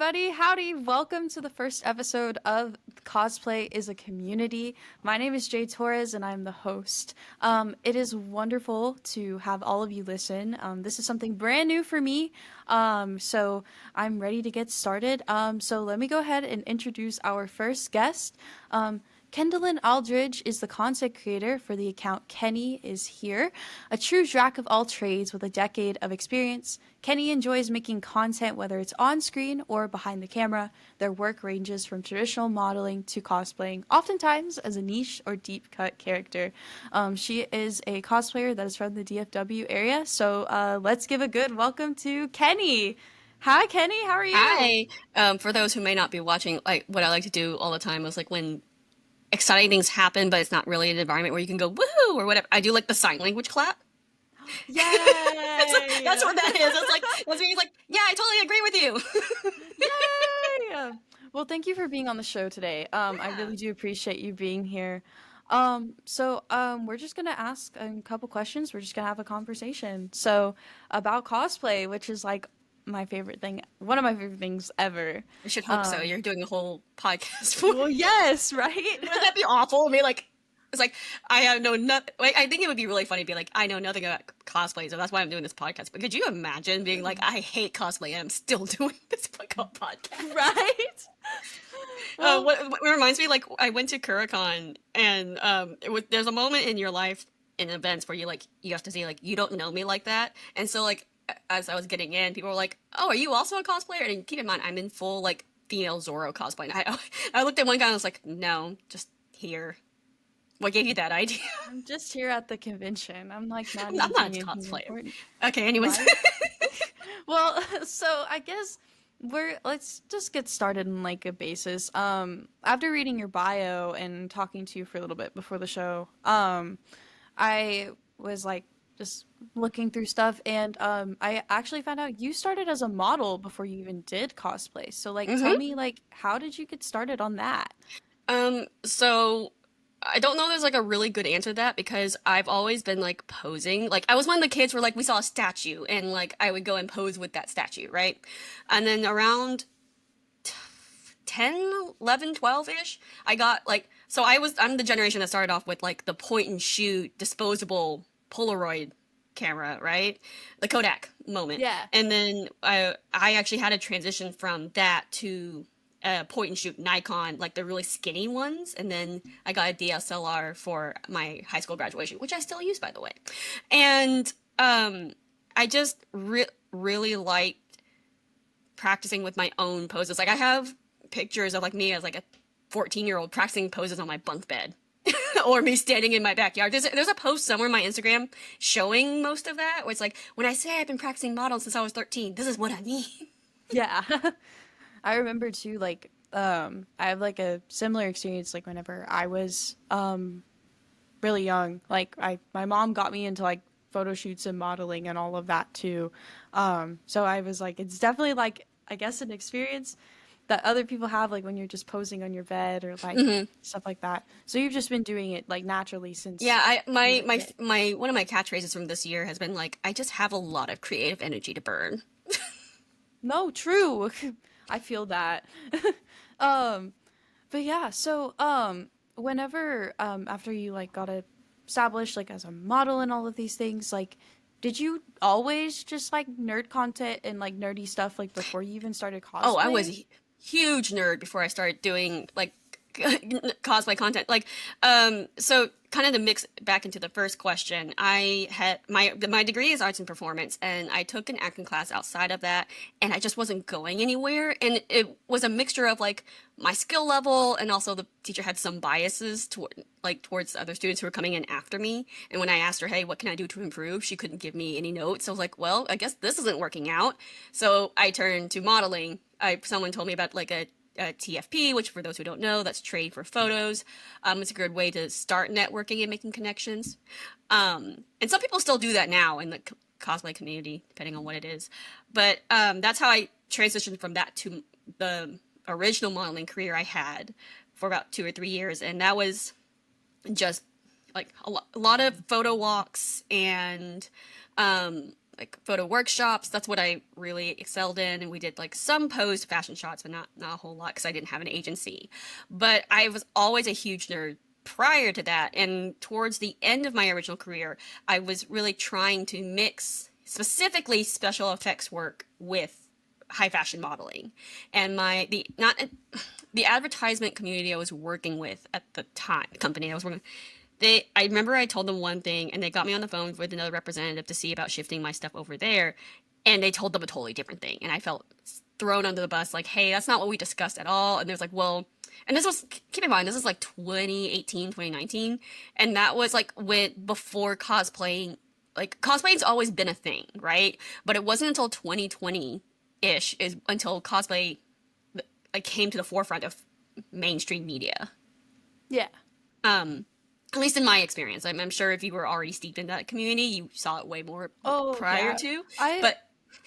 everybody. Howdy. Welcome to the first episode of Cosplay is a Community. My name is Jade Torres, and I'm the host. It is wonderful to have all of you listen. This is something brand new for me, so I'm ready to get started. So let me go ahead and introduce our first guest. Kendallin Aldridge is the content creator for the account Kenny is Here, a true jack of all trades with a decade of experience. Kenny enjoys making content whether it's on screen or behind the camera. Their work ranges from traditional modeling to cosplaying, oftentimes as a niche or deep cut character. She is a cosplayer that is from the DFW area, so let's give a good welcome to Kenny. Hi, Kenny. How are you? Hi. For those who may not be watching, like what I like to do all the time is like when exciting things happen, but it's not really an environment where you can go woohoo or whatever. I do like the sign language clap. That's Yay! what that is. It's like that's me. It's like, yeah, I totally agree with you. Yay! Well, thank you for being on the show today. I Yeah. really do appreciate you being here. We're just gonna ask a couple questions. We're just gonna have a conversation. So, about cosplay, which is like my favorite thing, one of my favorite things ever. I should hope so. Um, You're doing a whole podcast for. well, yes, right? Wouldn't that be awful? I mean, like, it's like I have no nothing. Like, I think it would be really funny to be like, I know nothing about cosplay, so that's why I'm doing this podcast. But could you imagine being like, I hate cosplay and I'm still doing this podcast? Right? Well, What reminds me, like I went to Curicon, and there's a moment in your life in events where you have to say like you don't know me like that, and so like as I was getting in, people were like, "Oh, are you also a cosplayer?" And keep in mind, I'm in full like female Zorro cosplay. And I looked at one guy and I was like, "No, just here." What gave you that idea? I'm just here at the convention. I'm like not I'm even not doing a anything cosplayer. important. Okay, anyways. Right? Well, so I guess let's just get started on like a basis. After reading your bio and talking to you for a little bit before the show, I was like just looking through stuff and I actually found out you started as a model before you even did cosplay. So like tell hmm me like how did you get started on that? So I don't know there's like a really good answer to that because I've always been like posing. Like I was one of the kids where like we saw a statue and like I would go and pose with that statue, right? And then around 10, 11, 12-ish, I got like I'm the generation that started off with like the point and shoot disposable Polaroid camera, right? The Kodak moment. Yeah. And then I actually had a transition from that to point and shoot Nikon, like the really skinny ones, and then I got a DSLR for my high school graduation, which I still use, by the way. And I just really like practicing with my own poses. Like I have pictures of like me as like a 14-year-old practicing poses on my bunk bed. Or me standing in my backyard. There's a post somewhere on my Instagram showing most of that where it's like, when I say I've been practicing models since I was 13, this is what I mean. Yeah. I remember too, like, I have like a similar experience, like whenever I was really young. Like my mom got me into like photo shoots and modeling and all of that too. So I was like, it's definitely like I guess an experience that other people have, like when you're just posing on your bed or like hmm stuff like that. So you've just been doing it like naturally since Yeah, you were a kid. my one of my catchphrases from this year has been like, I just have a lot of creative energy to burn. No, true. I feel that. um, But yeah, so whenever after you like got established like as a model and all of these things, like did you always just like nerd content and like nerdy stuff like before you even started Oh, I was cosplaying? a huge nerd before I started doing like cosplay content. Like, so kind of to mix back into the first question, I had my degree is arts and performance, and I took an acting class outside of that, and I just wasn't going anywhere. And it was a mixture of like my skill level, and also the teacher had some biases towards other students who were coming in after me. And when I asked her, "Hey, what can I do to improve?" she couldn't give me any notes. I was like, "Well, I guess this isn't working out." So I turned to modeling. Someone told me about like a TFP, which for those who don't know, that's trade for photos. It's a good way to start networking and making connections. And some people still do that now in the cosplay community, depending on what it is. But that's how I transitioned from that to the original modeling career I had for about 2 or 3 years, and that was just like a lot of photo walks and like photo workshops. That's what I really excelled in, and we did like some posed fashion shots, but not a whole lot because I didn't have an agency. But I was always a huge nerd prior to that, and towards the end of my original career, I was really trying to mix specifically special effects work with high fashion modeling. And my the not the advertisement community I was working with at the time, the company I was working, I remember I told them one thing, and they got me on the phone with another representative to see about shifting my stuff over there, and they told them a totally different thing, and I felt thrown under the bus, like, hey, that's not what we discussed at all. And there's like, well, and this was, keep in mind, this is like 2018, 2019, and that was like when before cosplaying, like cosplaying's always been a thing, right? But it wasn't until 2020 ish is until cosplay like came to the forefront of mainstream media. Yeah. At least in my experience. I'm sure if you were already steeped in that community, you saw it way more Oh, prior yeah. to. I But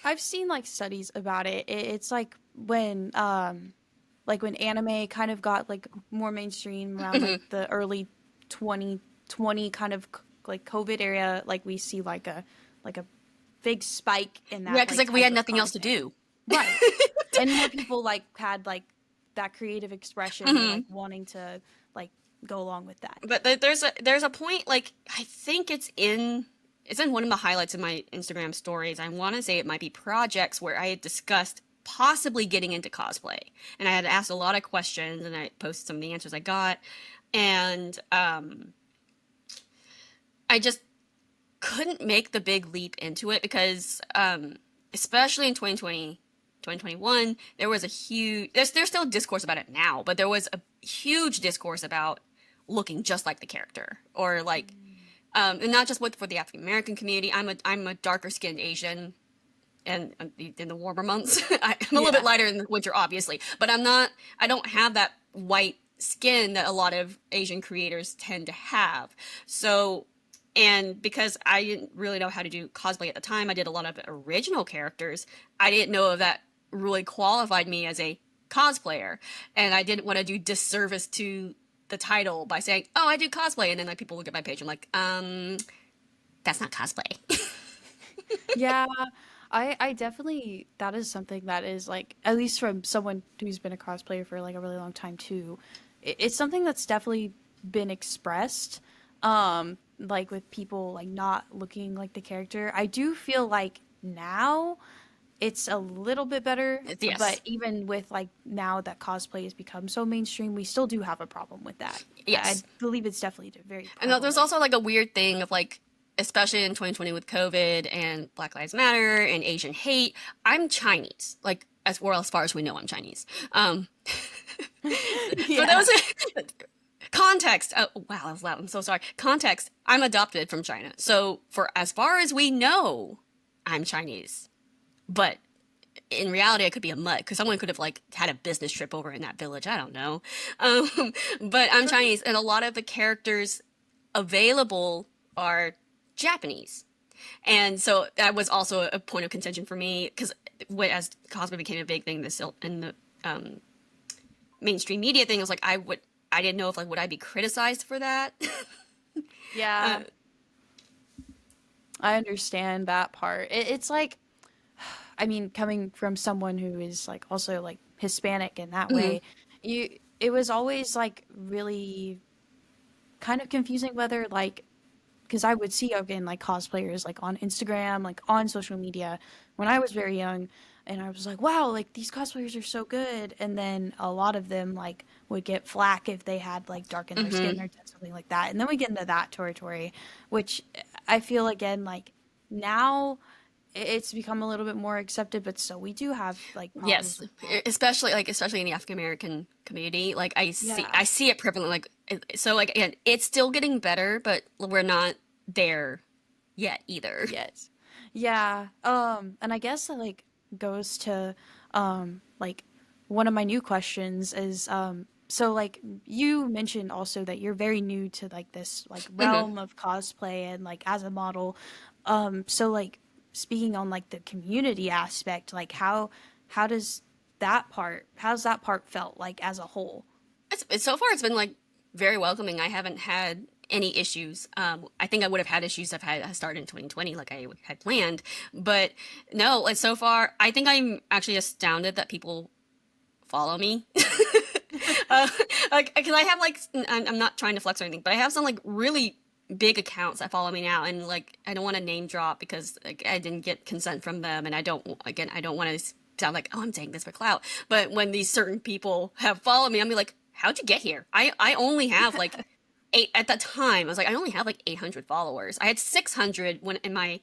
I've seen like studies about it. It's like when anime kind of got like more mainstream around like the early 2020 kind of like COVID area, like we see like a big spike in yeah, that because like like we type had of nothing else to content. do. Right. And more people like had like that creative expression or like wanting to like go along with that. But there's a point, like I think it's in one of the highlights of my Instagram stories. I want to say it might be projects where I had discussed possibly getting into cosplay, and I had asked a lot of questions, and I posted some of the answers I got, and I just couldn't make the big leap into it because especially in 2020, 2021, there was a huge there's still discourse about it now, but there was a huge discourse about looking just like the character, or like and not just for the African American community. I'm a darker skinned Asian, and in the warmer months, I'm a little bit Yeah. lighter in the winter, obviously, but I don't have that white skin that a lot of Asian creators tend to have. So, and because I didn't really know how to do cosplay at the time, I did a lot of original characters. I didn't know if that really qualified me as a cosplayer, and I didn't want to do disservice to the title by saying, "Oh, I do cosplay," and then like people look at my page, I'm like, that's not cosplay. Yeah, I definitely that is something that is like at least from someone who's been a cosplayer for like a really long time too. It's something that's definitely been expressed like with people like not looking like the character. I do feel like now it's a little bit better, but Yes, even with like now that cosplay has become so mainstream, we still do have a problem with that. I yes. believe it's definitely very And there's prevalent. also like a weird thing of like, especially in 2020 with COVID and Black Lives Matter and Asian hate. I'm Chinese, like as well as far as we know, I'm Chinese. For Yeah. those context, wow, that was loud. I'm so sorry. Context: I'm adopted from China, so for as far as we know, I'm Chinese. But in reality, I could be a mutt because someone could have like had a business trip over in that village. I don't know. Um, but I'm True. Chinese, and a lot of the characters available are Japanese. And so that was also a point of contention for me because as cosplay became a big thing in the um, mainstream media thing, I was like, I didn't know if like would I be criticized for that. uh, Yeah. I understand that part. It's like, I mean, coming from someone who is like also like Hispanic in that mhm. way, it was always like really kind of confusing whether like because I would see again like cosplayers like on Instagram, like on social media when I was very young, and I was like, wow, like these cosplayers are so good. And then a lot of them like would get flack if they had like darkened their skin or did something like that. And then we get into that territory, which I feel again like now it's become a little bit more accepted, but still we do have like problems Yes, with that. especially in the African American community, like Yeah. I see it prevalent. Like so, like again, it's still getting better, but we're not there yet either. Yes. Yeah. And I guess that like goes to like one of my new questions is so like you mentioned also that you're very new to like this like Hmm. realm of cosplay and like as a model. So like speaking on like the community aspect, like how does how's that part felt like as a whole? So far it's been like very welcoming. I haven't had any issues. I think I would have had issues if I had started in 2020 like I had planned. But no, like so far, I think I'm actually astounded that people follow me. uh, like, because I have like, I'm not trying to flex or anything, but I have some like really big accounts that follow me now, and like I don't want to name drop because like I didn't get consent from them, and I don't want to sound like, oh, I'm saying this for clout. But when these certain people have followed me, I'm like, how'd you get here? I only have like eight at that time. I was like, I only have like 800 followers. I had 600 when in my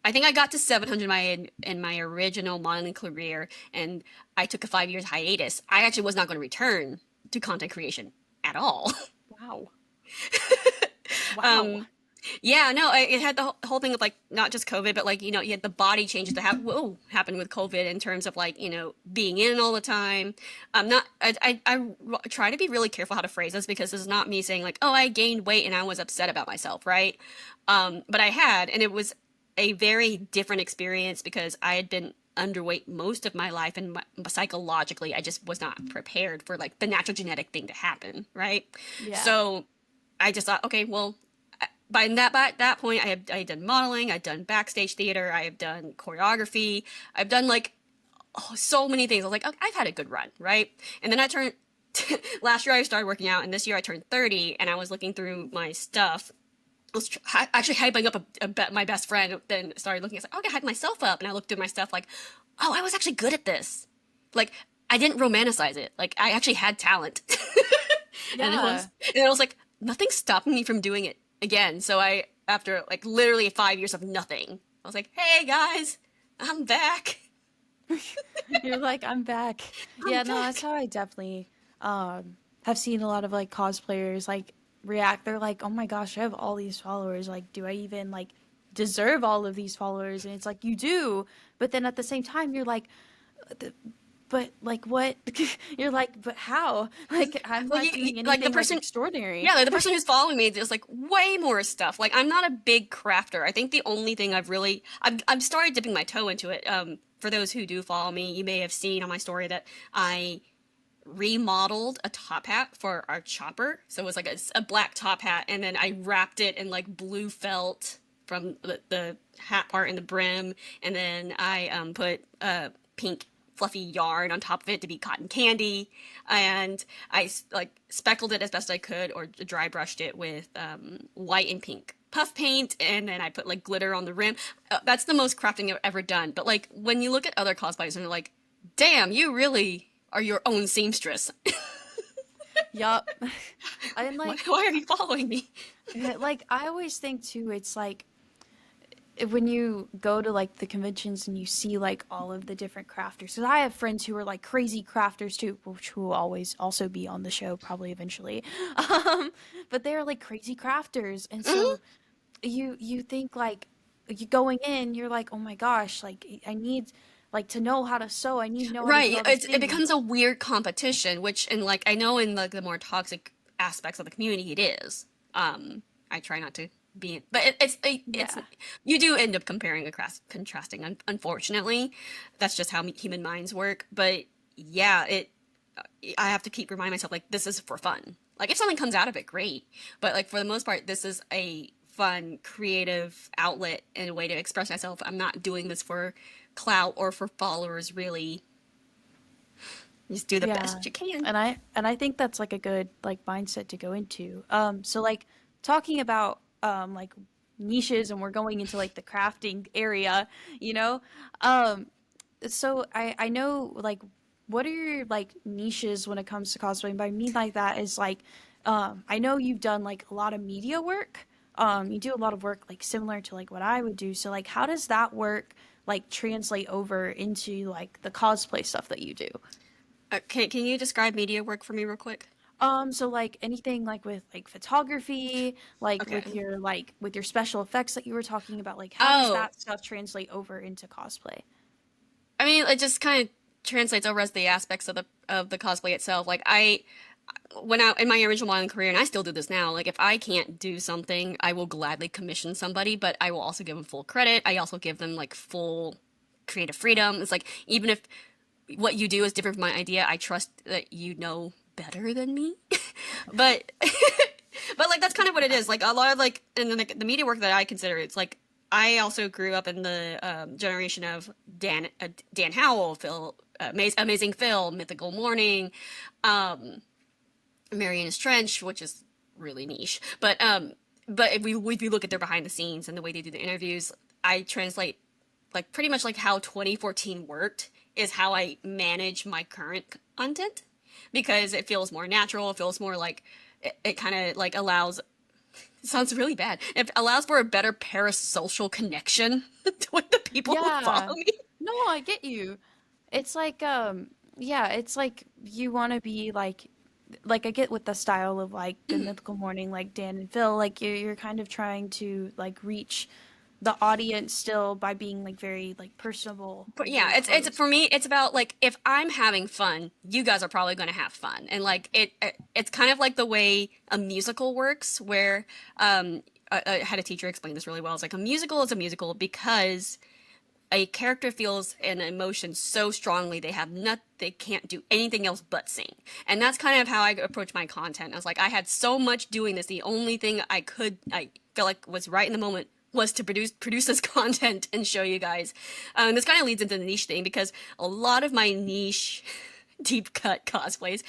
I think I got to 700 in my original modeling career, and I took a 5 years hiatus. I actually was not going to return to content creation at all. Wow. Wow. um, yeah, no, it had the whole thing of like not just COVID, but like you had the body changes that happened with COVID in terms of like being in all the time. I'm not. Try to be really careful how to phrase this because this is not me saying like, oh, I gained weight and I was upset about myself, right? But I had, and it was a very different experience because I had been underweight most of my life, and psychologically I just was not prepared for like the natural genetic thing to happen, right? Yeah. So I just thought, okay, well, by that point, I had done modeling, I'd done backstage theater, I have done choreography, I've done like so many things. I was like, okay, I've had a good run, right? And then I turned last year I started working out, and this year I turned 30, and I was looking through my stuff. I was actually hyping up my best friend. Then started looking. I was like, okay, hype myself up, and I looked at my stuff like, oh, I was actually good at this. Like I didn't romanticize it. Like I actually had talent. Yeah. And I was like, nothing's stopping me from doing it again. So after like literally 5 years of nothing, I was like, hey guys, I'm back. You're like, I'm back. I'm Yeah, no, that's back. how I definitely have seen a lot of like cosplayers like react. They're like, "Oh my gosh, I have all these followers. Like, do I even like deserve all of these followers?" And it's like you do, but then at the same time you're like, but like what? You're like, but how? Like I'm Well, not doing like the anything like person, extraordinary. yeah, like the person who's following me does like way more stuff. Like I'm not a big crafter. I think the only thing I've started dipping my toe into it. For those who do follow me, you may have seen on my story that I remodeled a top hat for our chopper. So it was like a black top hat, and then I wrapped it in like blue felt from the hat part and the brim, and then I put pink fluffy yarn on top of it to be cotton candy, and I like speckled it as best I could or dry brushed it with white and pink puff paint, and then I put like glitter on the rim. That's the most crafting I've ever done. But like when you look at other cosplayers and you're like, damn, you really are your own seamstress. Yup. I'm why, like, why are you following me? like I always think too. It's like when you go to like the conventions and you see like all of the different crafters. Because I have friends who are like crazy crafters too, which will always also be on the show probably eventually. Um, but they're like crazy crafters, and Mhm. so you think like you going in, you're like, oh my gosh, like I need like to know how to sew. I need to know how to do Right. all these It things. becomes a weird competition, which, and like, I know in like the more toxic aspects of the community, it is. I try not to be, but it's, Yeah, you do end up comparing across, contrasting, unfortunately. That's just how human minds work. But yeah, I have to keep reminding myself, like, this is for fun. Like, if something comes out of it, great. But like, for the most part, this is a fun, creative outlet and a way to express myself. I'm not doing this for clout or for followers, really. Just do the yeah, best you can. and I think that's like a good like mindset to go into. So like talking about like niches, and we're going into like the crafting area, you know. Um, so I know like what are your like niches when it comes to cosplay? And by me like that is like I know you've done like a lot of media work. You do a lot of work like similar to like what I would do. So like how does that work like translate over into like the cosplay stuff that you do? Can you describe media work for me real quick? So like anything like with like photography, like Okay. with your special effects that you were talking about, like how does Oh, that stuff translate over into cosplay? I mean, it just kind of translates over as the aspects of the cosplay itself. Like when I in my original modeling career, and I still do this now. Like if I can't do something, I will gladly commission somebody, but I will also give them full credit. I also give them like full creative freedom. It's like even if what you do is different from my idea, I trust that you know better than me. But But like that's kind of what it is. Like a lot of like in the media work that I consider, it's like I also grew up in the generation of Dan Howell, Phil, Amazing Phil, Mythical Morning, um, Mariana's Trench, which is really niche. But if you look at their behind the scenes and the way they do the interviews, I translate like pretty much like how 2014 worked is how I manage my current content because it feels more natural. It feels more like it kind of like allows. It sounds really bad. It allows for a better parasocial connection with the people who Yeah. follow me. No, I get you. It's like yeah, it's like you want to be like I get with the style of like Good Mythical Morning, like Dan and Phil, like you're kind of trying to like reach the audience still by being like very like personable, But like yeah, very it's close. for me. It's about like if I'm having fun, you guys are probably going to have fun, and like it's kind of like the way a musical works, where I had a teacher explain this really well. It's like a musical is a musical because a character feels an emotion so strongly they can't do anything else but sing, and that's kind of how I approach my content. I was like, I had so much doing this. The only thing I feel like was right in the moment was to produce this content and show you guys. This kind of leads into the niche thing because a lot of my niche deep cut cosplays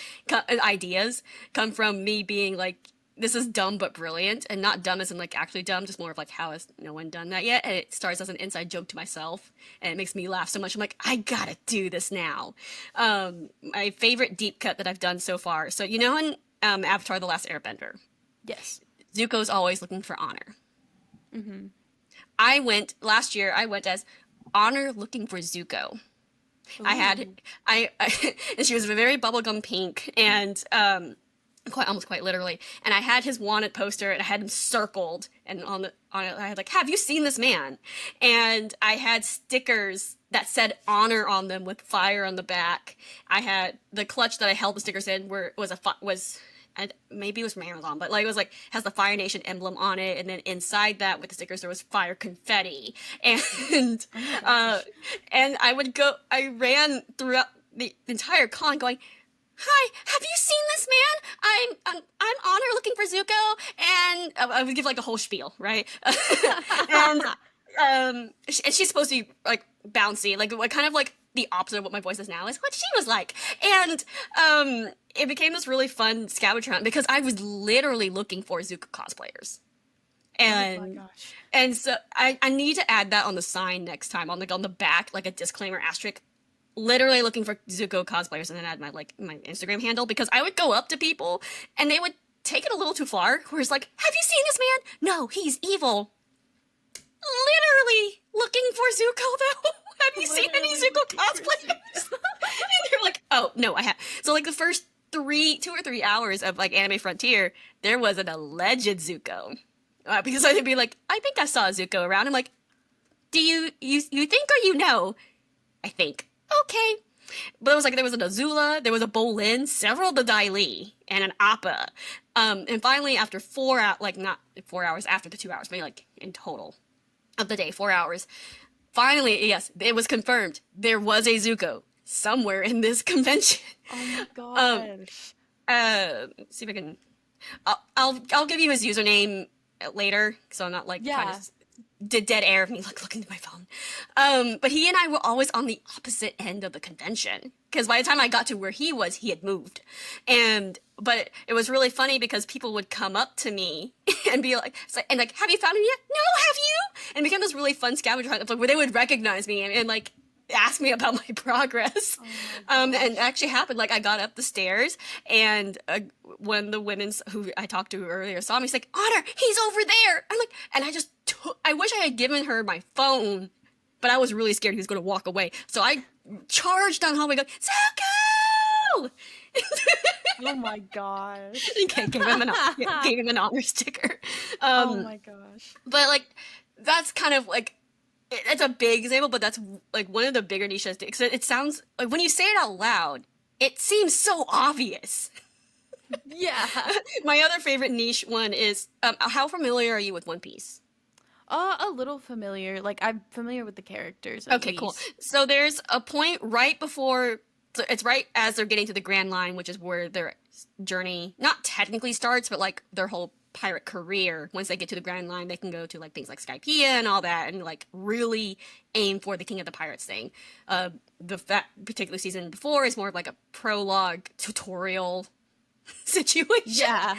ideas come from me being like, this is dumb but brilliant, and not dumb as in like actually dumb, just more of like, how has no one done that yet? And it starts as an inside joke to myself, and it makes me laugh so much. I'm like, I gotta do this now. My favorite deep cut that I've done so far. So you know in Avatar: The Last Airbender, Yes. Zuko's always looking for honor. Mm-hmm. I went last year. I went as honor looking for Zuko. I had Ooh. I and she was very bubblegum pink and quite literally. And I had his wanted poster and I had him circled and on it I had like, have you seen this man? And I had stickers that said honor on them with fire on the back. I had the clutch that I held the stickers in where was and maybe it was from Amazon, but like it was like has the Fire Nation emblem on it, and then inside that with the stickers there was fire confetti, and Oh my uh, gosh. and I ran throughout the entire con going, "Hi, have you seen this man? I'm Honor looking for Zuko," and I would give like a whole spiel, right? And and she's supposed to be like bouncy, like kind of like the opposite of what my voice is now is what she was like, and it became this really fun scavenger hunt because I was literally looking for Zuko cosplayers, Oh my and gosh. so I need to add that on the sign next time on the back like a disclaimer asterisk. Literally looking for Zuko cosplayers and then add my Instagram handle because I would go up to people and they would take it a little too far. Where it's like, have you seen this man? No, he's evil. Literally looking for Zuko though. Have you seen any Literally Zuko looking for cosplayers? Zuko. And they're like, oh no, I have. So like the first 2 or 3 hours of like Anime Frontier, there was an alleged Zuko. Because I'd be like, I think I saw a Zuko around. I'm like, do you think or you know? I think. Okay. But it was like there was an Azula, there was a Bolin, several the Dai Li, and an Appa. And finally, after like not 4 hours after the 2 hours, maybe like in total of the day, 4 hours. Finally, yes, it was confirmed. There was a Zuko somewhere in this convention. Oh my Um, gosh. see if I can. I'll give you his username later, so I'm not like trying Yeah. to did dead air of me like looking at my phone. But he and I were always on the opposite end of the convention because by the time I got to where he was, he had moved. But it was really funny because people would come up to me and be like, and like, have you found him yet? No, have you? And it became this really fun scavenger hunt where they would recognize me and like ask me about my progress. Oh my And it gosh. actually happened. Like I got up the stairs and one of the women who I talked to earlier saw me. She's like, Honor, he's over there. I'm like, and I just I wish I had given her my phone, but I was really scared he was going to walk away. So I charged down the hallway going, Zuko! Oh my gosh. Okay, gave him an honor sticker. Oh Um, my gosh. but like, that's kind of like, it's a big example, but that's like one of the bigger niches. Because it sounds like when you say it out loud, it seems so obvious. Yeah. My other favorite niche one is how familiar are you with One Piece? A little familiar. Like I'm familiar with the characters at Okay, cool. least. So there's a point right before, so it's right as they're getting to the Grand Line, which is where their journey not technically starts, but like their whole pirate career. Once they get to the Grand Line, they can go to like things like Skypiea and all that, and like really aim for the King of the Pirates thing. That particular season before is more of like a prologue tutorial situation. Yeah.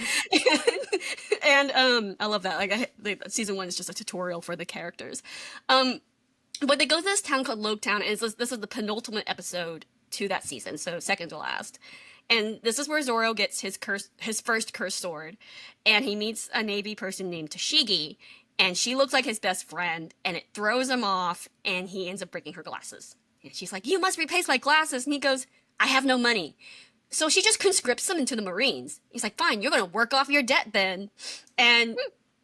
And I love that. Like season 1 is just a tutorial for the characters. But they go to this town called Loketown, and this is the penultimate episode to that season, so second to last. And this is where Zoro gets his first cursed sword, and he meets a Navy person named Toshigi, and she looks like his best friend, and it throws him off, and he ends up breaking her glasses. And she's like, "You must replace my glasses," and he goes, "I have no money." So she just conscripts him into the Marines. He's like, "Fine, you're gonna work off your debt then," and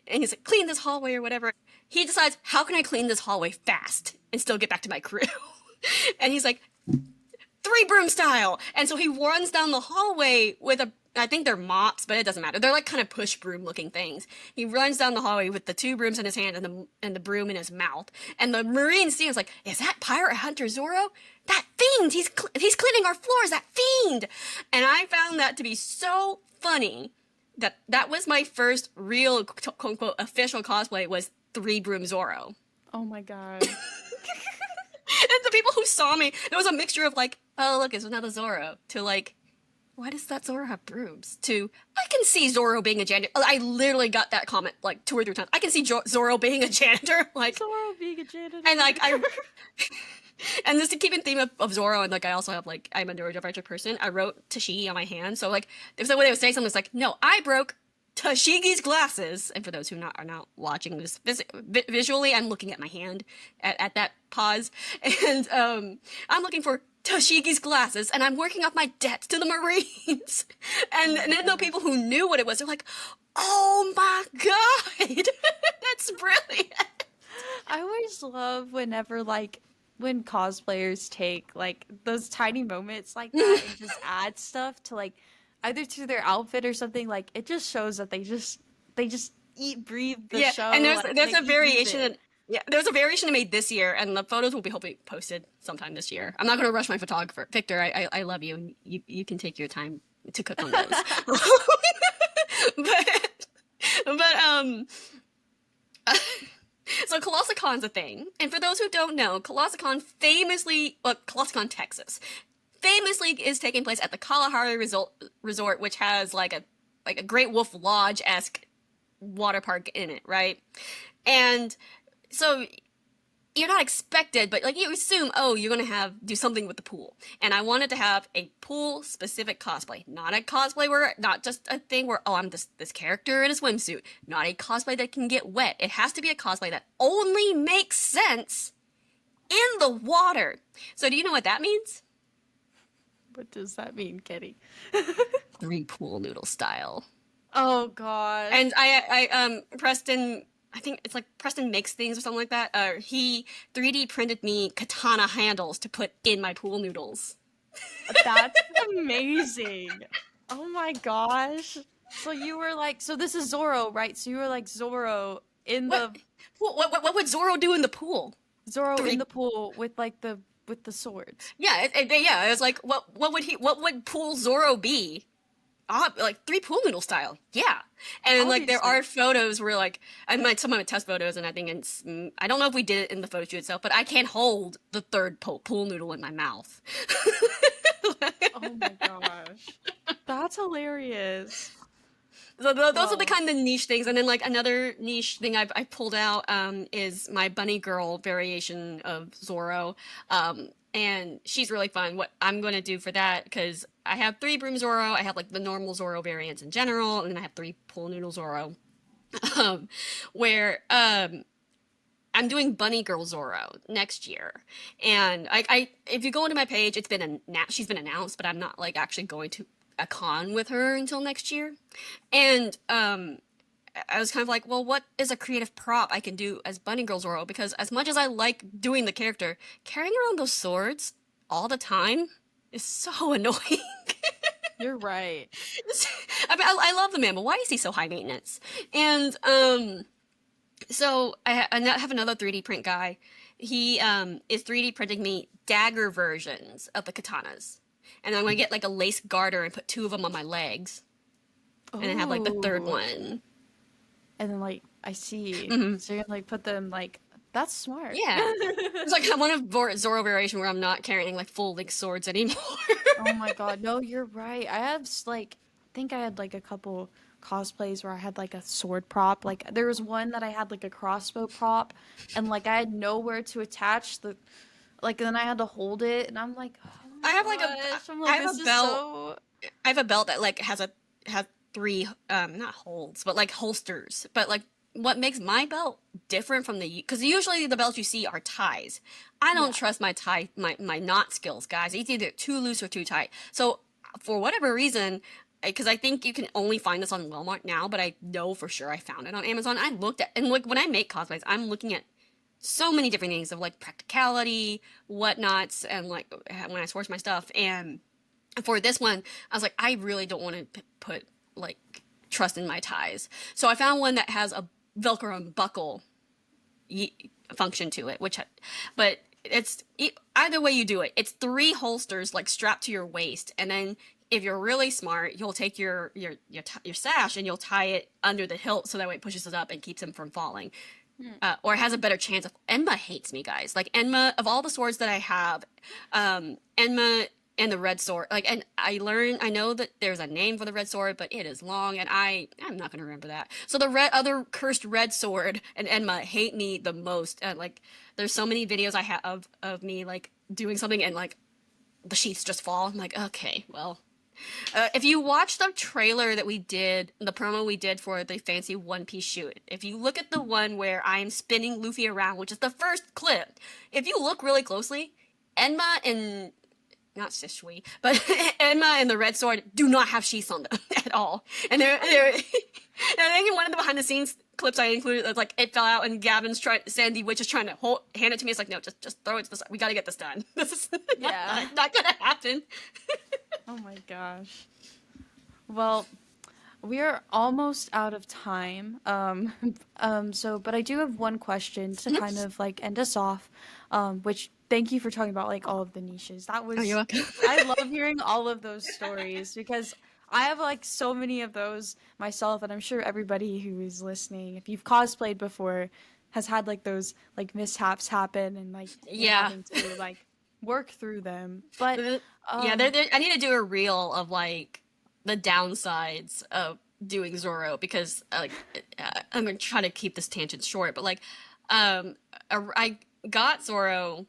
he's like, "Clean this hallway or whatever." He decides, "How can I clean this hallway fast and still get back to my crew?" And he's like, 3 broom style. And so he runs down the hallway with I think they're mops, but it doesn't matter. They're like kind of push broom looking things. He runs down the hallway with the 2 brooms in his hand and the broom in his mouth. And the Marine scene is like, "Is that Pirate Hunter Zoro? That fiend! He's cleaning our floors, that fiend!" And I found that to be so funny that was my first real quote unquote official cosplay, was 3 broom Zoro. Oh my god. And the people who saw me, it was a mixture of like, "Oh, look, it's another Zoro," to like, "Why does that Zoro have brooms?" to, "I can see Zoro being a janitor." I literally got that comment like 2 or 3 times. "I can see Zoro being a janitor." Like, Zoro being a janitor. and like and just to keep in theme of Zoro, and like I also have like, I'm a neurodivergent person. I wrote Toshigi on my hand, so like if someone would say something, it's like, "No, I broke Toshigi's glasses." And for those who are not watching this visually, I'm looking at my hand at that pause, and I'm looking for Toshigi's glasses, and I'm working off my debt to the Marines. And then the people who knew what it was, they're like, "Oh my god, that's brilliant." I always love whenever like when cosplayers take like those tiny moments like that and just add stuff to like either to their outfit or something. Like it just shows that they just eat, breathe the Yeah, show. and like, there's they a eat, breathe variation. it. Yeah, there's a variation I made this year, and the photos will be hopefully posted sometime this year. I'm not going to rush my photographer, Victor. I love you, and you can take your time to cook on those. but so Colossacon's a thing, and for those who don't know, Colossacon, Texas, famously is taking place at the Kalahari Resort, which has like a Great Wolf Lodge-esque water park in it, right? And so you're not expected, but like you assume, oh, you're gonna do something with the pool. And I wanted to have a pool specific cosplay, not a cosplay not just a thing where, oh, I'm this character in a swimsuit, not a cosplay that can get wet. It has to be a cosplay that only makes sense in the water. So do you know what that means? What does that mean, Kenny? 3 pool noodle style. Oh god. And Preston, I think it's like Preston Makes Things or something like that. He 3D printed me katana handles to put in my pool noodles. That's amazing. Oh my gosh. So you were like, so this is Zoro, right? So you were like Zoro in the What would Zoro do in the pool? Zoro in the pool with like with the swords. Yeah, it was like, what would pool Zoro be? Like 3 pool noodle style, yeah. And like there are photos where like some of my test photos, and I think it's I don't know if we did it in the photo shoot itself, but I can't hold the 3rd pool noodle in my mouth. Oh my gosh, that's hilarious. So those are the kind of niche things, and then like another niche thing I pulled out is my bunny girl variation of Zoro, and she's really fun. What I'm going to do for that, because I have 3 broom Zoro, I have like the normal Zoro variants in general, and then I have 3 pool noodle Zoro, where I'm doing bunny girl Zoro next year, and I if you go into my page, she's been announced, but I'm not like actually going to a con with her until next year. And I was kind of like, well, what is a creative prop I can do as Bunny Girl Zoro? Because as much as I like doing the character, carrying around those swords all the time is so annoying. You're right. I mean, I love the man, but why is he so high maintenance? And so I have another 3D print guy. He is 3D printing me dagger versions of the katanas. And I'm going to get like a lace garter and put 2 of them on my legs. And then have like the 3rd one. and then like I see. Hmm. So you're gonna like put them like that's smart. Yeah. It's like I want a Zoro variation where I'm not carrying like full length swords anymore. Oh my god, no, you're right. I have like I think I had like a couple cosplays where I had like a sword prop. Like there was one that I had like a crossbow prop and like I had nowhere to attach the like then I had to hold it and I'm like, "Oh my I have like gosh." I'm I like have this a is belt. so I have a belt that like has three not holds, but like holsters. But like what makes my belt different from the because usually the belts you see are ties. I don't yeah. trust my knot skills, guys. It's either too loose or too tight. So for whatever reason, because I think you can only find this on Walmart now, but I know for sure I found it on Amazon. I looked at and like when I make cosplays, I'm looking at so many different things of like practicality, whatnots, and like when I source my stuff. And for this one, I was like, I really don't want to put like trust in my ties. So I found one that has a Velcro and buckle function to it, but it's either way you do it. It's three holsters like strapped to your waist, and then if you're really smart, you'll take your sash and you'll tie it under the hilt so that way it pushes it up and keeps him from falling. Hmm. Or has a better chance of. Enma hates me, guys. Like Enma, of all the swords that I have, Enma and the red sword. Like, and I know that there's a name for the red sword, but it is long, and I'm not gonna remember that. So the other cursed red sword and Enma hate me the most. And like, there's so many videos I have of me like doing something and like the sheaths just fall. I'm like, okay, well, if you watch the trailer that we did, the promo we did for the fancy One Piece shoot, if you look at the one where I'm spinning Luffy around, which is the first clip, if you look really closely, Enma and not Shishui, but Enma and the Red Sword do not have sheaths on them at all. And they're and I think in one of the behind the scenes clips I included, it's like it fell out and Sandy Witch is trying to hand it to me. It's like, no, just throw it to the side. We got to get this done. This is Yeah. not gonna happen. Oh my gosh. Well, we're almost out of time. So, but I do have one question to kind of like end us off. Which thank you for talking about like all of the niches. That Oh, you're was, welcome. I love hearing all of those stories because I have like so many of those myself, and I'm sure everybody who is listening, if you've cosplayed before, has had like those like mishaps happen and like you're Yeah. having to like work through them. But Yeah, um, I need to do a reel of like the downsides of doing Zoro because I'm gonna try to keep this tangent short, but like um I got Zoro.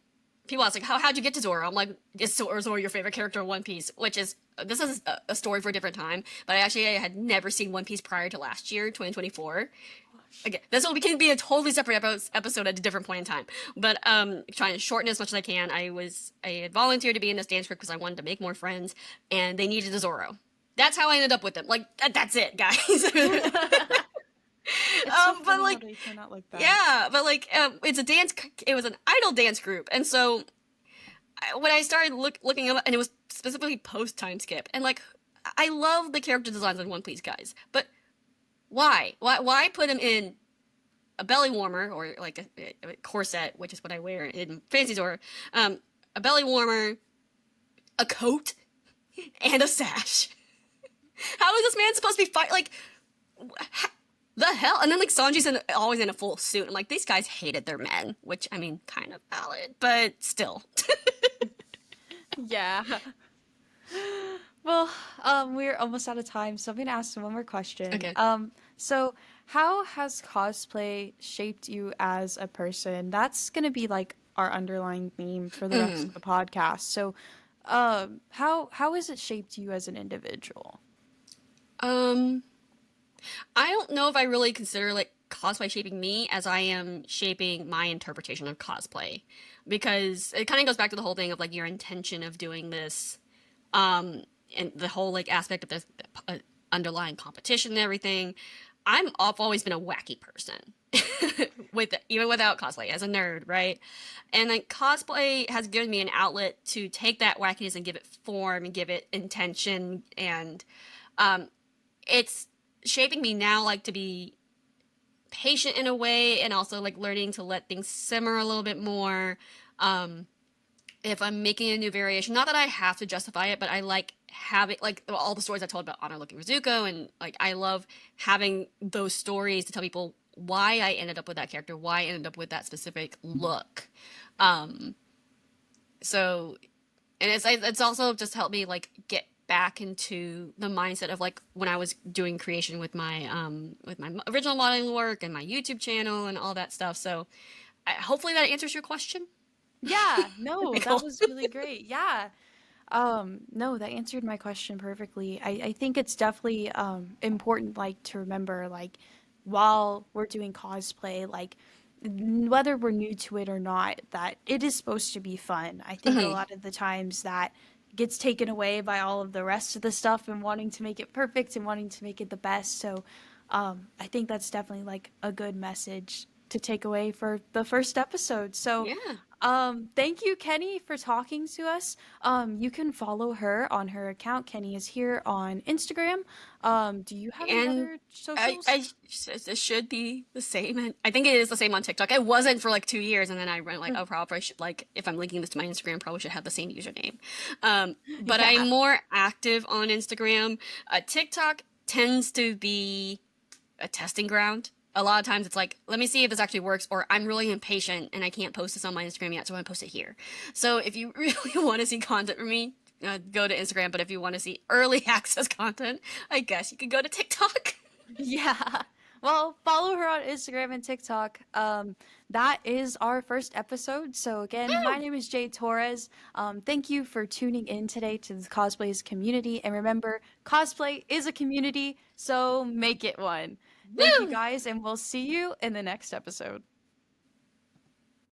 People ask like how'd you get to Zoro? I'm like, is Zoro your favorite character in One Piece? Which is this is a story for a different time, but I had never seen One Piece prior to last year, 2024. Again, this can be a totally separate episode at a different point in time. But trying to shorten as much as I can. I had volunteered to be in this dance group because I wanted to make more friends, and they needed a Zoro. That's how I ended up with them. Like that's it, guys. it's so But funny how like they turn out like that. yeah, but like it's a dance. It was an idol dance group, and so when I started looking up, and it was specifically post time skip, and like I love the character designs in One Piece, guys, but why? Why put him in a belly warmer or like a corset, which is what I wear in Fancy Zoro, a belly warmer, a coat, and a sash? How is this man supposed to be fight? Like, the hell? And then like Sanji's always in a full suit. I'm like, these guys hated their men, which I mean, kind of valid, but still. Yeah. Well, we're almost out of time, so I'm gonna ask one more question. Okay. So how has cosplay shaped you as a person? That's gonna be like our underlying theme for the rest of the podcast. So, how has it shaped you as an individual? Um, I don't know if I really consider like cosplay shaping me as I am shaping my interpretation of cosplay because it kind of goes back to the whole thing of like your intention of doing this and the whole like aspect of this underlying competition and everything. I've always been a wacky person with even without cosplay as a nerd, right? And like cosplay has given me an outlet to take that wackiness and give it form and give it intention and um it's shaping me now like to be patient in a way and also like learning to let things simmer a little bit more um if I'm making a new variation, not that I have to justify it, but I like having like all the stories I told about Honor Looking for Zuko, and like I love having those stories to tell people why I ended up with that character, why I ended up with that specific look. Um, so and it's also just helped me like get back into the mindset of like when I was doing creation with my original modeling work and my YouTube channel and all that stuff. So hopefully that answers your question, Yeah, no, that Michael. was really great. Yeah. No, that answered my question perfectly. I think it's definitely important like to remember like while we're doing cosplay, like whether we're new to it or not, that it is supposed to be fun. I think a Mhm. lot of the times that gets taken away by all of the rest of the stuff and wanting to make it perfect and wanting to make it the best. So I think that's definitely like a good message to take away for the first episode. So Yeah. thank you, Kenny, for talking to us. You can follow her on her account. Kenny is here on Instagram. Do you have any And other socials? it should be the same. And I think it is the same on TikTok. It wasn't for like 2 years, and then I went like, Mm. oh, probably should like if I'm linking this to my Instagram, probably should have the same username. But Yeah. I'm more active on Instagram. TikTok tends to be a testing ground. A lot of times it's like, let me see if this actually works, or I'm really impatient and I can't post this on my Instagram yet, so I'm gonna post it here. So if you really want to see content from me, go to Instagram. But if you want to see early access content, I guess you could go to TikTok. Yeah. Well, follow her on Instagram and TikTok. That is our first episode. So again, my Woo! name is Jade Torres. Thank you for tuning in today to the Cosplay's community. And remember, cosplay is a community, so make it one. Thank you Woo! guys, and we'll see you in the next episode.